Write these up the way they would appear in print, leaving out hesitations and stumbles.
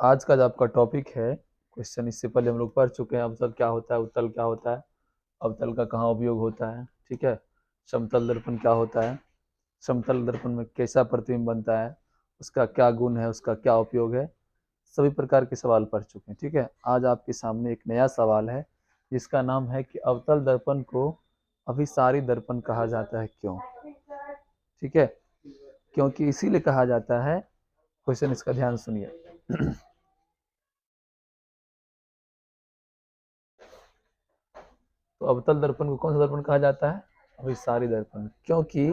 आज का जो आपका टॉपिक है क्वेश्चन, इससे पहले हम लोग पढ़ चुके हैं। अवतल क्या होता है, उत्तल क्या होता है, अवतल का कहाँ उपयोग होता है, ठीक है। समतल दर्पण क्या होता है, समतल दर्पण में कैसा प्रतिबिंब बनता है, उसका क्या गुण है, उसका क्या उपयोग है, सभी प्रकार के सवाल पढ़ चुके हैं, ठीक है। आज आपके सामने एक नया सवाल है जिसका नाम है कि अवतल दर्पण को अभिसारी दर्पण कहा जाता है, क्यों? ठीक है, क्योंकि इसीलिए कहा जाता है। क्वेश्चन इसका ध्यान सुनिए। तो अवतल दर्पण को कौन सा दर्पण कहा जाता है? अभिसारी दर्पण। क्योंकि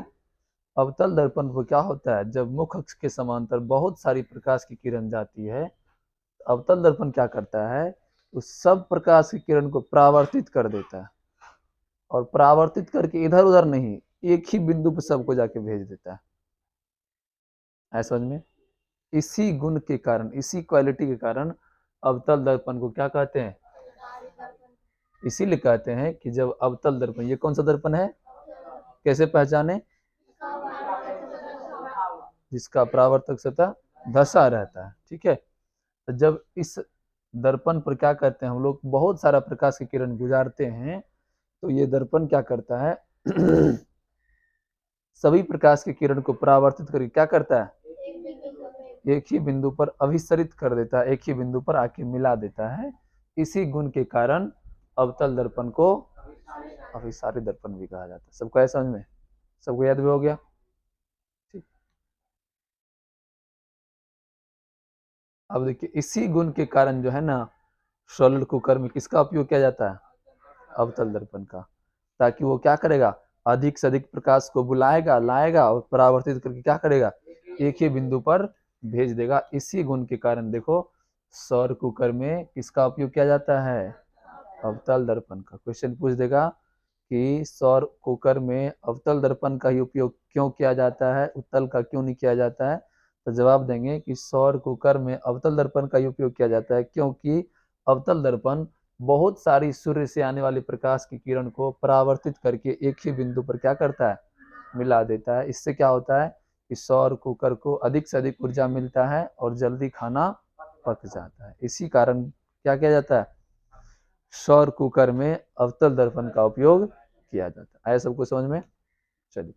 अवतल दर्पण को क्या होता है, जब मुख अक्ष के समांतर बहुत सारी प्रकाश की किरण जाती है, अवतल दर्पण क्या करता है, उस सब प्रकाश की किरण को परावर्तित कर देता है, और परावर्तित करके इधर उधर नहीं, एक ही बिंदु पर सबको जाके भेज देता है समझ में। इसी गुण के कारण, इसी क्वालिटी के कारण अवतल दर्पण को क्या कहते हैं? इसीलिए कहते हैं कि जब अवतल दर्पण, ये कौन सा दर्पण है, कैसे पहचाने? जिसका परावर्तक सतह धसा रहता है, ठीक है। तो जब इस दर्पण पर क्या करते हैं हम लोग, बहुत सारा प्रकाश की किरण गुजारते हैं, तो ये दर्पण क्या करता है सभी प्रकाश की किरण को परावर्तित करके क्या करता है, एक ही बिंदु पर अभिसरित कर देता है, एक ही बिंदु पर आके मिला देता है। इसी गुण के कारण अवतल दर्पण को अभिसारी दर्पण भी कहा जाता है। सबको ऐसा समझ में, सबको याद भी हो गया? ठीक। अब देखिए, इसी गुण के कारण जो है ना, सॉलिड कुकर में किसका उपयोग किया जाता है? अवतल दर्पण का। ताकि वो क्या करेगा, अधिक से अधिक प्रकाश को बुलाएगा, लाएगा और परावर्तित करके क्या करेगा, एक ही बिंदु पर भेज देगा। इसी गुण के कारण देखो, सौर कुकर में किसका उपयोग किया जाता है? अवतल दर्पण का। क्वेश्चन पूछ देगा कि सौर कुकर में अवतल दर्पण का ही उपयोग क्यों किया जाता है, उत्तल का क्यों नहीं किया जाता है? तो जवाब देंगे कि सौर कुकर में अवतल दर्पण का ही उपयोग किया जाता है क्योंकि अवतल दर्पण बहुत सारी सूर्य से आने वाली प्रकाश की किरण को परावर्तित करके एक ही बिंदु पर क्या करता है, मिला देता है। इससे क्या होता है कि सौर कुकर को अधिक से अधिक ऊर्जा मिलता है और जल्दी खाना पक जाता है। इसी कारण क्या किया जाता है, सौर कुकर में अवतल दर्पण का उपयोग किया जाता है। आया सबको समझ में? चलिए,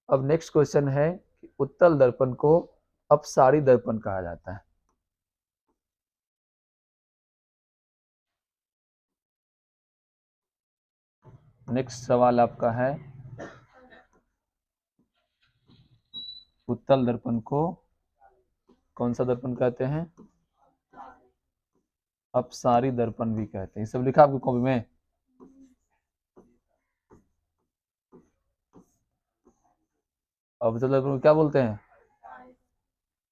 अब नेक्स्ट क्वेश्चन है कि उत्तल दर्पण को अपसारी दर्पण कहा जाता है। नेक्स्ट सवाल आपका है, उत्तल दर्पण को कौन सा दर्पण कहते हैं? अपसारी दर्पण भी कहते हैं। ये सब लिखा आपको कॉपी में? अवतल दर्पण को क्या बोलते हैं?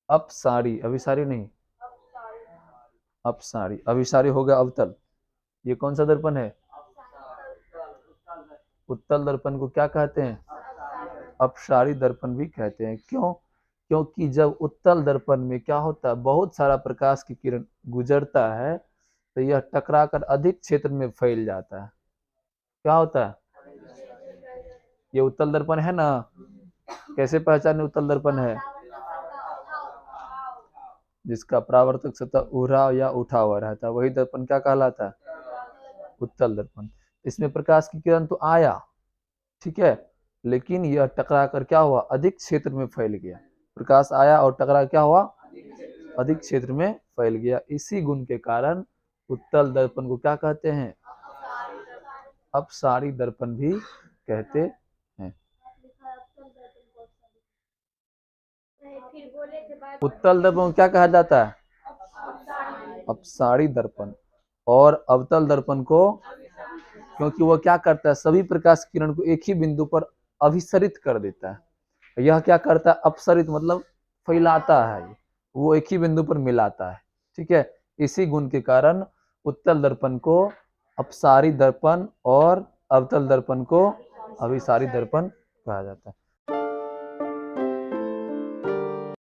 अपसारी, अभिसारी नहीं, अपसारी। अभिसारी हो गया अवतल। ये कौन सा दर्पण है? उत्तल दर्पण को क्या कहते हैं? अपसारी दर्पण भी कहते हैं। क्यों? क्योंकि जब उत्तल दर्पण में क्या होता है, बहुत सारा प्रकाश की किरण गुजरता है, तो यह टकराकर अधिक क्षेत्र में फैल जाता है। क्या होता है, ये उत्तल दर्पण है ना, कैसे पहचाने उत्तल दर्पण है? जिसका परावर्तक सतह उभरा या उठा हुआ रहता है, वही दर्पण क्या कहलाता है? उत्तल दर्पण। इसमें प्रकाश की किरण तो आया, ठीक है, लेकिन यह टकरा कर क्या हुआ, अधिक क्षेत्र में फैल गया। प्रकाश आया और टकरा क्या हुआ, अधिक क्षेत्र में फैल गया। इसी गुण के कारण उत्तल दर्पण को क्या कहते हैं? अपसारी दर्पण भी कहते हैं। उत्तल दर्पण को क्या कहा जाता है? अपसारी दर्पण। और अवतल दर्पण को, क्योंकि वह क्या करता है, सभी प्रकाश किरण को एक ही बिंदु पर अभिसरित कर देता है। यह क्या करता है, अपसरित मतलब फैलाता है, वो एक ही बिंदु पर मिलाता है, ठीक है। इसी गुण के कारण उत्तल दर्पण को अपसारी दर्पण और अवतल दर्पण को अभिसारी दर्पण कहा जाता है।